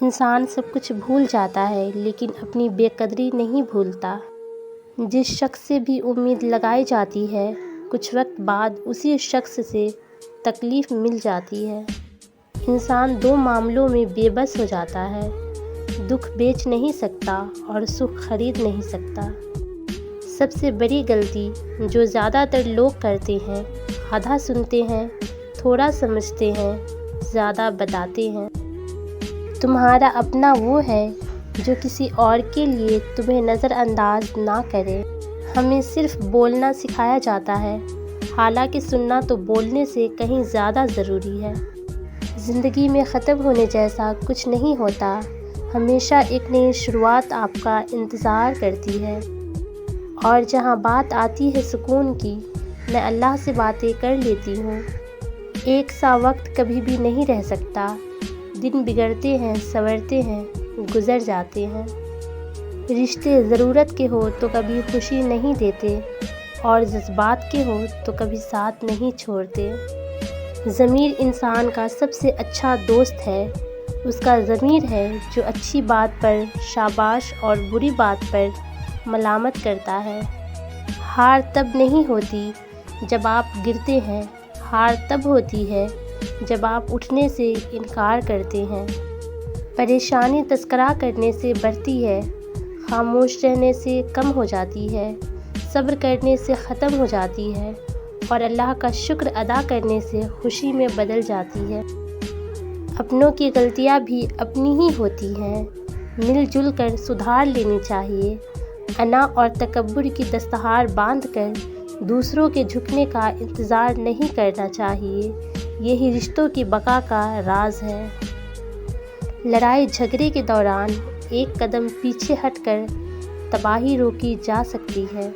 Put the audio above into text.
انسان سب کچھ بھول جاتا ہے لیکن اپنی بے قدری نہیں بھولتا۔ جس شخص سے بھی امید لگائی جاتی ہے کچھ وقت بعد اسی شخص سے تکلیف مل جاتی ہے۔ انسان دو معاملوں میں بے بس ہو جاتا ہے، دکھ بیچ نہیں سکتا اور سکھ خرید نہیں سکتا۔ سب سے بڑی غلطی جو زیادہ تر لوگ کرتے ہیں، آدھا سنتے ہیں، تھوڑا سمجھتے ہیں، زیادہ بتاتے ہیں۔ تمہارا اپنا وہ ہے جو کسی اور کے لیے تمہیں نظر انداز نہ کرے۔ ہمیں صرف بولنا سکھایا جاتا ہے، حالانکہ سننا تو بولنے سے کہیں زیادہ ضروری ہے۔ زندگی میں ختم ہونے جیسا کچھ نہیں ہوتا، ہمیشہ ایک نئی شروعات آپ کا انتظار کرتی ہے۔ اور جہاں بات آتی ہے سکون کی، میں اللہ سے باتیں کر لیتی ہوں۔ ایک سا وقت کبھی بھی نہیں رہ سکتا، دن بگڑتے ہیں، سنورتے ہیں، گزر جاتے ہیں۔ رشتے ضرورت کے ہو تو کبھی خوشی نہیں دیتے، اور جذبات کے ہو تو کبھی ساتھ نہیں چھوڑتے۔ ضمیر انسان کا سب سے اچھا دوست ہے، اس کا ضمیر ہے جو اچھی بات پر شاباش اور بری بات پر ملامت کرتا ہے۔ ہار تب نہیں ہوتی جب آپ گرتے ہیں، ہار تب ہوتی ہے جب آپ اٹھنے سے انکار کرتے ہیں۔ پریشانی تذکرہ کرنے سے بڑھتی ہے، خاموش رہنے سے کم ہو جاتی ہے، صبر کرنے سے ختم ہو جاتی ہے، اور اللہ کا شکر ادا کرنے سے خوشی میں بدل جاتی ہے۔ اپنوں کی غلطیاں بھی اپنی ہی ہوتی ہیں، مل جل کر سدھار لینی چاہیے۔ انا اور تکبر کی دستار باندھ کر دوسروں کے جھکنے کا انتظار نہیں کرنا چاہیے، یہی رشتوں کی بقا کا راز ہے۔ لڑائی جھگڑے کے دوران ایک قدم پیچھے ہٹ کر تباہی روکی جا سکتی ہے۔